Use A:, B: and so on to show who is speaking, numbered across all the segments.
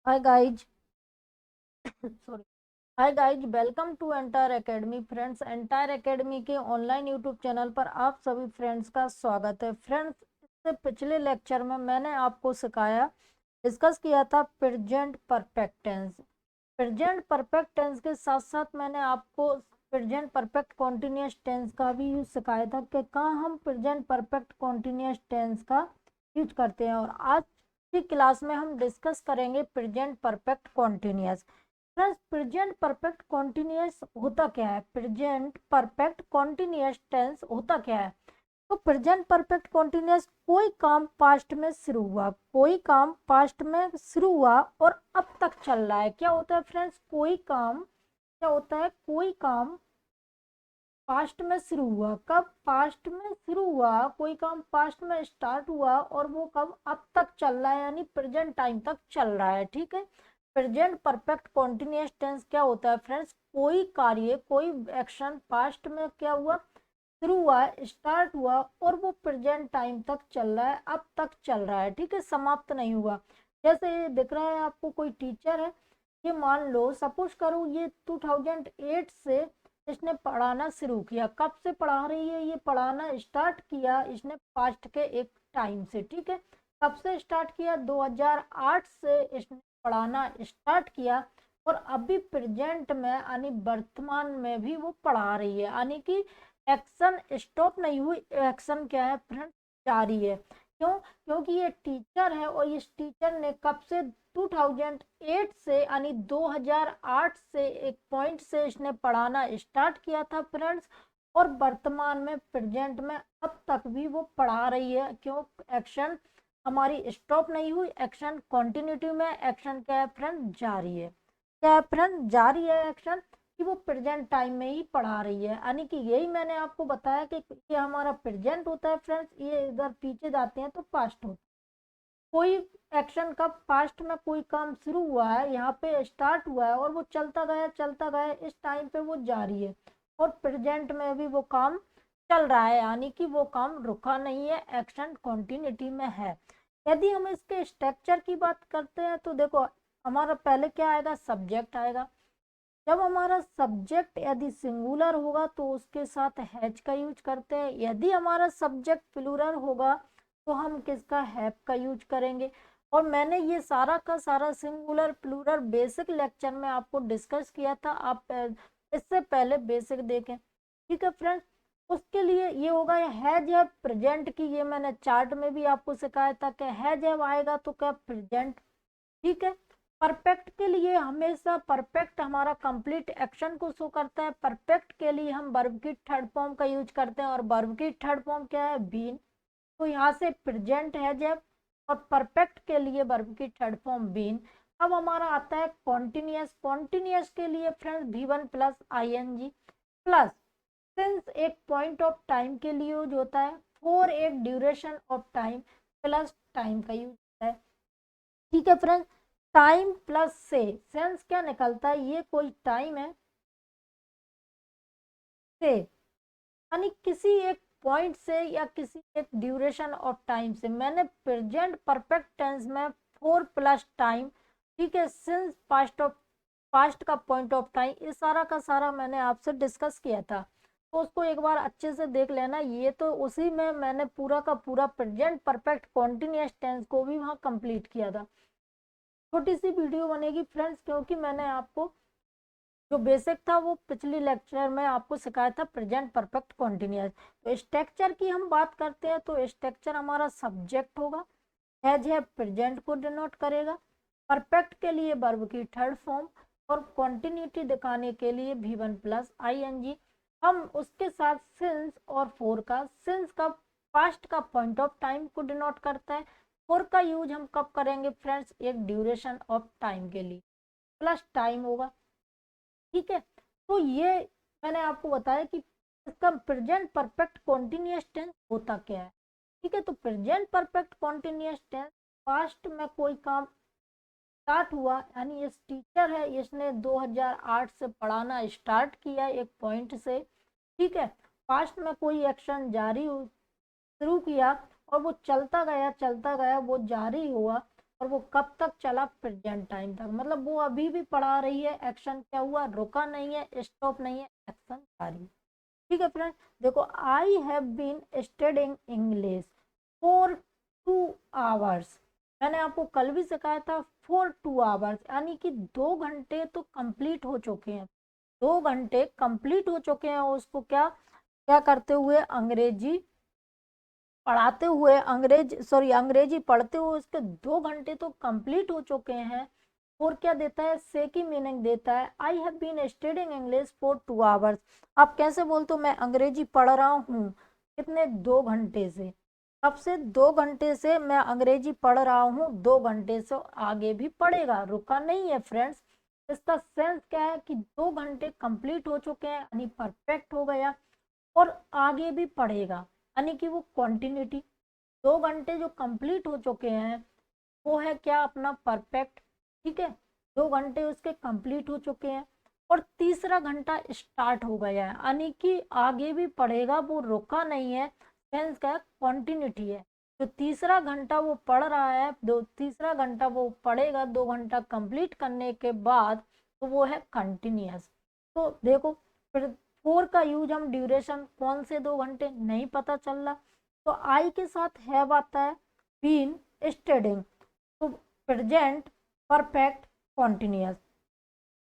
A: Hi guys sorry hi guys, welcome to entire academy. Friends, entire academy के online YouTube channel पर आप सभी friends का स्वागत है। फ्रेंड्स, इससे पिछले लेक्चर में मैंने आपको सिखाया, डिस्कस किया था present perfect tense. Present perfect tense के साथ साथ मैंने आपको प्रेजेंट परफेक्ट कॉन्टिन्यूअस टेंस का भी यूज सिखाया था कि कहाँ हम प्रेजेंट परफेक्ट कॉन्टिन्यूअस टेंस का यूज करते हैं। और आज की क्लास में हम डिस्कस करेंगे present perfect continuous. Friends, present perfect continuous होता क्या है? प्रेजेंट परफेक्ट कॉन्टिन्यूअस टेंस होता क्या है? तो प्रेजेंट परफेक्ट कॉन्टिन्यूअस, कोई काम पास्ट में शुरू हुआ, कोई काम पास्ट में शुरू हुआ और अब तक चल रहा है। क्या होता है फ्रेंड्स? कोई काम, क्या होता है? कोई काम पास्ट में शुरू हुआ। कब पास्ट में शुरू हुआ? कोई काम पास्ट में स्टार्ट हुआ और वो कब अब तक चल रहा है, यानी प्रेजेंट टाइम तक चल रहा है। ठीक है। प्रेजेंट परफेक्ट कॉन्टिन्यूअस टेंस क्या होता है फ्रेंड्स? कोई कार्य, कोई एक्शन पास्ट में क्या हुआ, शुरू हुआ, स्टार्ट हुआ और वो प्रेजेंट टाइम तक चल रहा है, अब तक चल रहा है। ठीक है, समाप्त नहीं हुआ। जैसे ये दिख रहा है आपको, कोई टीचर है, ये मान लो सपोज करो ये 2008 से इसने पढ़ाना शुरू किया। कब से पढ़ा रही है? ये पढ़ाना स्टार्ट किया इसने पास्ट के एक टाइम से। ठीक है, कब से स्टार्ट किया? 2008 से इसने पढ़ाना स्टार्ट किया और अभी प्रेजेंट में यानी वर्तमान में भी वो पढ़ा रही है, यानी कि एक्शन स्टॉप नहीं हुई। एक्शन क्या है फ्रेंड? जारी है। क्यों? क्योंकि ये टीचर है और इस टीचर ने कब से, 2008 से यानी 2008 से एक पॉइंट से इसने पढ़ाना स्टार्ट किया था फ्रेंड्स, और वर्तमान में प्रेजेंट में अब तक भी वो पढ़ा रही है। क्यों? एक्शन हमारी स्टॉप नहीं हुई, एक्शन कंटिन्यूटी में। एक्शन क्या है फ्रेंड? जारी है। क्या है फ्रेंड? जारी है एक्शन, कि वो प्रेजेंट टाइम में ही पढ़ा रही है। यानी कि यही मैंने आपको बताया कि ये हमारा प्रेजेंट होता है फ्रेंड्स, ये इधर पीछे जाते हैं तो पास्ट होता है। कोई एक्शन का पास्ट में कोई काम शुरू हुआ है, यहाँ पे स्टार्ट हुआ है और वो चलता गया, इस टाइम पे वो जारी है और प्रेजेंट में भी वो काम चल रहा है, यानी कि वो काम रुका नहीं है, एक्शन कंटिन्यूटी में है। यदि हम इसके स्ट्रक्चर की बात करते हैं तो देखो, हमारा पहले क्या आएगा? सब्जेक्ट आएगा। जब हमारा सब्जेक्ट यदि सिंगुलर होगा तो उसके साथ हैज का यूज करते हैं। यदि हमारा सब्जेक्ट प्लूरल होगा तो हम किसका? हैव का यूज करेंगे। और मैंने ये सारा का सारा सिंगुलर प्लूरल बेसिक लेक्चर में आपको डिस्कस किया था, आप इससे पहले बेसिक देखें। ठीक है फ्रेंड्स, उसके लिए ये होगा हैज है प्रेजेंट की, ये मैंने चार्ट में भी आपको सिखाया था कि हैज है आएगा तो क्या? प्रेजेंट। ठीक है। परफेक्ट के लिए हमेशा परफेक्ट हमारा कंप्लीट एक्शन को शो करता है। परफेक्ट के लिए हम वर्ब की थर्ड फॉर्म का यूज करते हैं और वर्ब की थर्ड फॉर्म क्या है? बीन। तो यहाँ से प्रेजेंट है जब, और परफेक्ट के लिए वर्ब की थर्ड फॉर्म बीन। अब हमारा आता है कॉन्टिन्यूअस। कॉन्टिन्यूअस के लिए friends V1 plus ING plus since एक पॉइंट ऑफ टाइम के लिए यूज होता है, फॉर एक duration of time plus time का यूज होता है। ठीक है फ्रेंड्स, टाइम प्लस से सेंस क्या निकलता है? ये कोई टाइम है से, यानी किसी एक पॉइंट से या किसी एक ड्यूरेशन ऑफ टाइम से। मैंने प्रेजेंट परफेक्ट टेंस में फोर प्लस टाइम, ठीक है, सिंस पास्ट ऑफ, पास्ट का पॉइंट ऑफ टाइम, ये सारा का सारा मैंने आपसे डिस्कस किया था। तो उसको एक बार अच्छे से देख लेना। ये तो उसी में मैंने पूरा का पूरा प्रेजेंट परफेक्ट कॉन्टिन्यूअस टेंस को भी वहाँ कंप्लीट किया था। छोटी सी वीडियो बनेगी फ्रेंड्स, क्योंकि मैंने आपको जो बेसिक था वो पिछली लेक्चर में आपको सिखाया था प्रेजेंट परफेक्ट कॉन्टिन्यूअस। तो स्ट्रक्चर की हम बात करते हैं तो स्ट्रक्चर हमारा सब्जेक्ट होगा, हैज है प्रेजेंट को डिनोट करेगा, परफेक्ट के लिए वर्ब की थर्ड फॉर्म, और कॉन्टिन्यूटी दिखाने के लिए V1 प्लस ING। हम उसके साथ सिंस और फोर का, सिंस का पास्ट का पॉइंट ऑफ टाइम को डिनोट करता है। फोर का यूज हम कब करेंगे फ्रेंड्स? एक ड्यूरेशन ऑफ टाइम के लिए, प्लस टाइम होगा। ठीक है। तो ये मैंने आपको बताया कि इसका प्रेजेंट परफेक्ट कॉन्टिन्यूअस टेंस होता क्या है। ठीक है, तो present perfect continuous tense, past में कोई काम स्टार्ट हुआ, यानी इस टीचर है, इसने 2008 से पढ़ाना स्टार्ट किया एक पॉइंट से। ठीक है, पास्ट में कोई एक्शन जारी शुरू किया और वो चलता गया वो जारी हुआ, और वो कब तक चला, प्रेजेंट टाइम तक, मतलब वो अभी भी पढ़ा रही है, एक्शन क्या हुआ, रुका नहीं है, स्टॉप नहीं है, एक्शन जारी। ठीक है फ्रेंड्स, देखो, I have been studying English for 2 hours. मैंने आपको कल भी सिखाया था, फॉर 2 आवर्स, यानी कि 2 घंटे तो कंप्लीट हो चुके हैं, 2 घंटे कंप्लीट हो चुके हैं उसको क्या क्या करते हुए, अंग्रेजी पढ़ाते हुए, अंग्रेजी पढ़ते हुए उसके 2 घंटे तो कंप्लीट हो चुके हैं। और क्या देता है, से की मीनिंग देता है, I have been studying English for 2 hours. आप कैसे बोलते हो, मैं अंग्रेजी पढ़ रहा हूँ, कितने, 2 घंटे से। कब से, 2 घंटे से मैं अंग्रेजी पढ़ रहा हूँ, 2 घंटे से आगे भी पढ़ेगा, रुका नहीं है फ्रेंड्स। इसका सेंस क्या है कि 2 घंटे कंप्लीट हो चुके हैं, यानी परफेक्ट हो गया, और आगे भी पढ़ेगा, यानी कि वो कंटिन्यूटी। 2 घंटे जो कंप्लीट हो चुके हैं वो है क्या, अपना परफेक्ट। ठीक है, 2 घंटे उसके कंप्लीट हो चुके हैं, और तीसरा घंटा स्टार्ट हो गया है, यानी कि आगे भी पढ़ेगा, वो रुका नहीं है, सेंस का कंटिन्यूटी है। तो तीसरा घंटा वो पढ़ रहा है, तीसरा घंटा वो पढ़ेगा 2 घंटा कंप्लीट करने के बाद, तो वो है कंटिन्यूअस। तो देखो, फिर फोर का यूज हम ड्यूरेशन, कौन से 2 घंटे नहीं पता चल रहा, तो आई के साथ हैव आता है, बीन स्टडिंग, तो प्रेजेंट परफेक्ट कॉन्टिन्यूअस,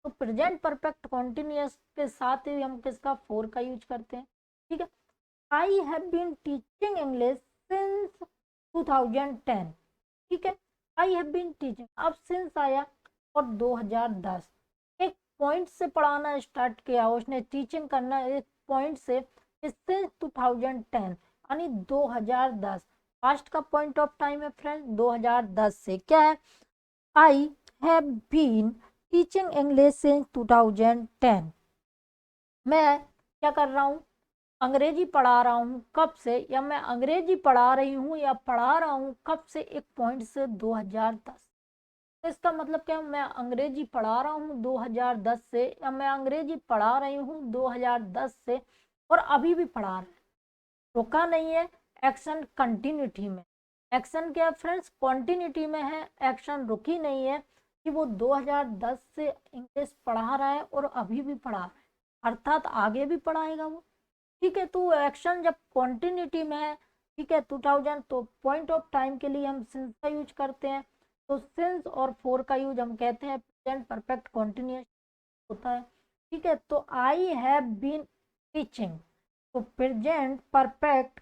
A: तो प्रेजेंट परफेक्ट कॉन्टिन्यूअस के साथ ही हम किसका, फोर का यूज करते हैं। ठीक है, I have been teaching English since 2010। ठीक है, आई हैव बीन टीचिंग, अब सिंस आया और 2010, एक पॉइंट से पढ़ाना स्टार्ट किया उसने, टीचिंग करना एक पॉइंट से, सिंस 2010 यानी 2010, पास्ट का पॉइंट ऑफ टाइम है फ्रेंड, 2010 से क्या है, I have been teaching English since 2010। मैं क्या कर रहा हूँ, अंग्रेजी पढ़ा रहा हूँ, कब से, या मैं अंग्रेजी पढ़ा रही हूँ या पढ़ा रहा हूँ कब से, एक पॉइंट से 2010। तो इसका मतलब क्या, मैं अंग्रेजी पढ़ा रहा हूँ 2010 से, या मैं अंग्रेजी पढ़ा रही हूँ 2010 से, और अभी भी पढ़ा रहा है, रुका नहीं है, एक्शन कंटिन्यूटी में। एक्शन क्या फ्रेंड्स, कंटिन्यूटी में है, एक्शन रुकी नहीं है, कि वो 2010 से इंग्लिश पढ़ा रहा है और अभी भी पढ़ा रहा है, अर्थात आगे भी पढ़ाएगा वो। ठीक है, तो एक्शन जब कंटिन्यूटी में है, ठीक है, 2000, तो पॉइंट ऑफ टाइम के लिए हम सिंस का यूज करते हैं, तो सिंस और फोर का यूज हम कहते हैं प्रेजेंट परफेक्ट कंटिन्यूअस होता है। ठीक है, तो आई हैव बीन टीचिंग, तो प्रेजेंट परफेक्ट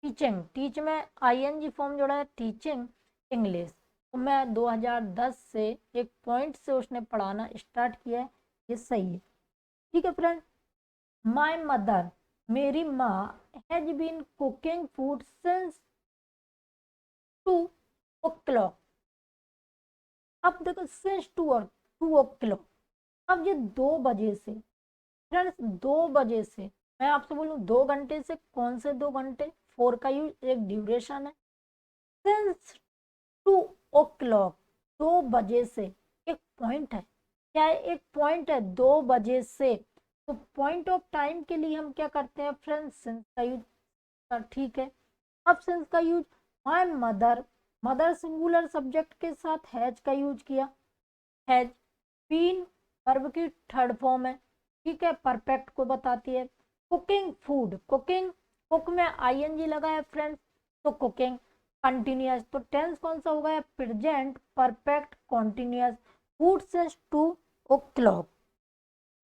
A: टीचिंग, टीच में आईएनजी फॉर्म जोड़ा है, टीचिंग इंग्लिश, तो मैं 2010 से एक पॉइंट से उसने पढ़ाना स्टार्ट किया है, ये सही है। ठीक है फ्रेंड, माई मदर, मेरी माँ, has been cooking food since 2 o'clock। अब देखो, सिंस 2 o'clock, अब ये 2 बजे से, फ्रेंड्स 2 बजे से, मैं आपसे बोलूँ 2 घंटे से, कौन से 2 घंटे, फोर का यूज एक ड्यूरेशन है, सिंस 2 o'clock, 2 बजे से, एक पॉइंट है, क्या है, एक पॉइंट है, 2 बजे से, तो पॉइंट ऑफ टाइम के लिए हम क्या करते हैं फ्रेंड्स, सिंस का यूज। ठीक है, अब सिंस का use, my mother, mother singular subject के साथ हैज का यूज किया, हैज बीन वर्ब की थर्ड फॉर्म है, ठीक है, परफेक्ट को बताती है। कुकिंग फूड, कुकिंग, कुक में आईएनजी लगा है फ्रेंड्स, तो कुकिंग कंटिन्यूअस, तो टेंस कौन सा होगा, present perfect continuous, food since 2 o'clock।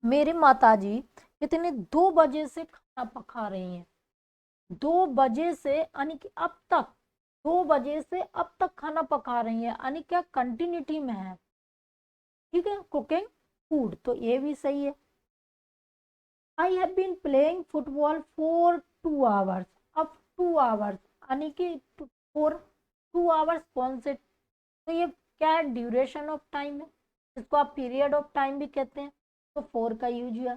A: मेरी माताजी कितने, 2 बजे से खाना पका रही हैं, 2 बजे से यानी कि अब तक, 2 बजे से अब तक खाना पका रही है, यानी क्या, कंटिन्यूटी में है। ठीक है, कुकिंग फूड, तो ये भी सही है। I have been playing football for 2 hours, अब 2 आवर्स यानी कि फॉर 2 आवर्स, कौन से, तो ये क्या है, ड्यूरेशन ऑफ टाइम है, इसको आप पीरियड ऑफ टाइम भी कहते हैं, तो फोर का यूज हुआ।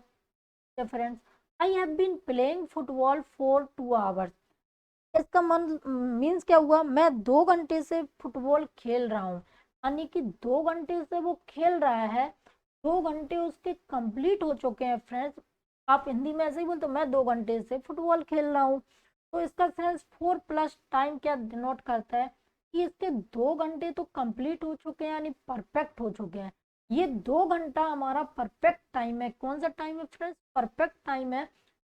A: Friends, I have been playing football for 2 hours, इसका मन मीन्स क्या हुआ, मैं 2 घंटे से फुटबॉल खेल रहा हूँ, यानी कि 2 घंटे से वो खेल रहा है, 2 घंटे उसके कंप्लीट हो चुके हैं फ्रेंड्स। आप हिंदी में ऐसे ही बोलते हो, मैं 2 घंटे से फुटबॉल खेल रहा हूँ, तो इसका सेंस 4 प्लस टाइम क्या डिनोट करता है, कि इसके 2 घंटे तो कंप्लीट हो चुके हैं, यानी परफेक्ट हो चुके हैं। ये 2 घंटा हमारा परफेक्ट टाइम है। कौन सा टाइम है फ्रेंड्स? परफेक्ट टाइम है।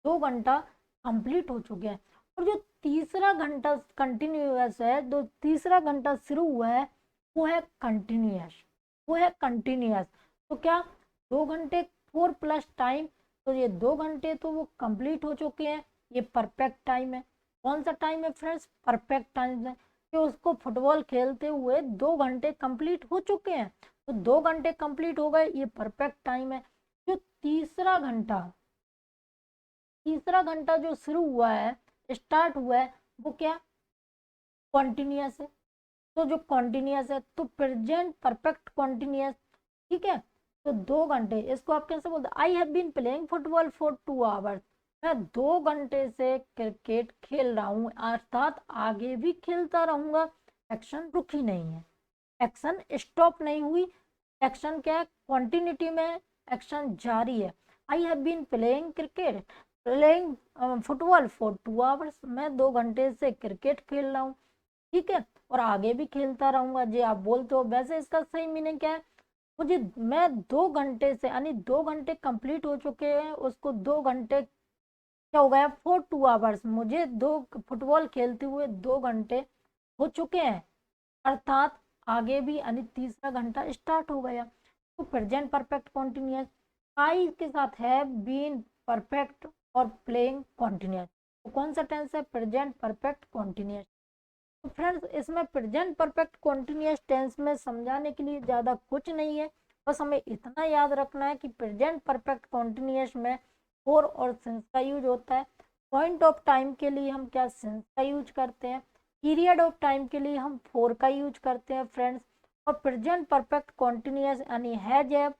A: 2 घंटा कंप्लीट हो चुके हैं। और जो तीसरा घंटा कंटिन्यूअस है, जो तीसरा घंटा शुरू हुआ है, वो है कंटिन्यूअस, वो है कंटिन्यूअस। तो क्या 2 घंटे 4 प्लस टाइम, तो ये 2 घंटे तो वो कंप्लीट हो चुके हैं। ये परफेक्ट टाइम है। कौन सा टाइम है फ्रेंड्स? परफेक्ट टाइम है कि उसको फुटबॉल खेलते हुए 2 घंटे कंप्लीट हो चुके हैं। तो 2 घंटे कंप्लीट हो गए, ये परफेक्ट टाइम है। जो तीसरा घंटा जो शुरू हुआ है, स्टार्ट हुआ है, वो क्या? कॉन्टिन्यूअस है। तो जो कॉन्टिन्यूअस है तो प्रेजेंट परफेक्ट कॉन्टिन्यूअस। ठीक है। तो 2 घंटे, इसको आप कैसे बोलते? I have been playing football for 2 hours. मैं 2 घंटे से क्रिकेट खेल रहा हूँ, अर्थात आगे भी खेलता रहूंगा। एक्शन रुकी नहीं है, एक्शन स्टॉप नहीं हुई। एक्शन क्या है? कॉन्टिन्यूटी में एक्शन जारी है। I have been playing cricket, playing football for 2 hours. मैं 2 घंटे से क्रिकेट खेल रहा हूँ। ठीक है। और आगे भी खेलता रहूंगा। जी आप बोलते हो, वैसे इसका सही मीनिंग क्या है? मुझे, मैं 2 घंटे से, यानी 2 घंटे कंप्लीट हो चुके हैं, उसको 2 घंटे क्या हो गया? For 2 hours. मुझे दो फुटबॉल खेलते हुए 2 घंटे हो चुके हैं, अर्थात आगे भी, यानी तीसरा घंटा स्टार्ट हो गया। तो प्रेजेंट परफेक्ट कॉन्टिन्यूअस, आई के साथ है बीन परफेक्ट और प्लेइंग कॉन्टिन्यूअस। तो कौन सा टेंस है? Present perfect continuous. तो फ्रेंड्स, इसमें प्रेजेंट परफेक्ट कॉन्टिन्यूअस टेंस में समझाने के लिए ज़्यादा कुछ नहीं है। बस हमें इतना याद रखना है कि प्रेजेंट परफेक्ट कॉन्टिन्यूअस में फोर और सिंस का यूज होता है। पॉइंट ऑफ टाइम के लिए हम क्या? सिंस का यूज करते हैं। पीरियड ऑफ टाइम के लिए हम फोर का यूज करते हैं फ्रेंड्स। और प्रेजेंट परफेक्ट कॉन्टिन्यूअस यानी has, have,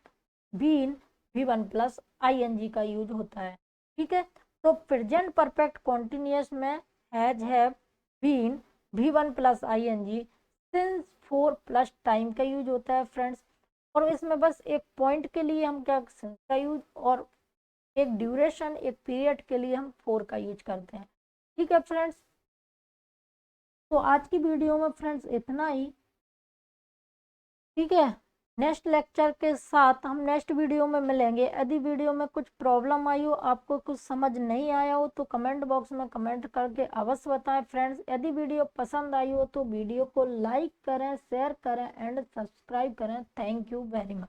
A: been, V1 plus ING का यूज होता है। ठीक है। तो प्रेजेंट परफेक्ट कॉन्टिन्यूअस में has, have, been, V1 plus ING, since, for plus time का यूज होता है फ्रेंड्स। और इसमें बस एक पॉइंट के लिए हम क्या? सिंस का यूज, और एक ड्यूरेशन, एक पीरियड के लिए हम फोर का यूज करते हैं। ठीक है फ्रेंड्स। तो आज की वीडियो में फ्रेंड्स इतना ही। ठीक है। नेक्स्ट लेक्चर के साथ हम नेक्स्ट वीडियो में मिलेंगे। यदि वीडियो में कुछ प्रॉब्लम आई हो, आपको कुछ समझ नहीं आया हो, तो कमेंट बॉक्स में कमेंट करके अवश्य बताएं फ्रेंड्स। यदि वीडियो पसंद आई हो तो वीडियो को लाइक करें, शेयर करें एंड सब्सक्राइब करें। Thank you very much.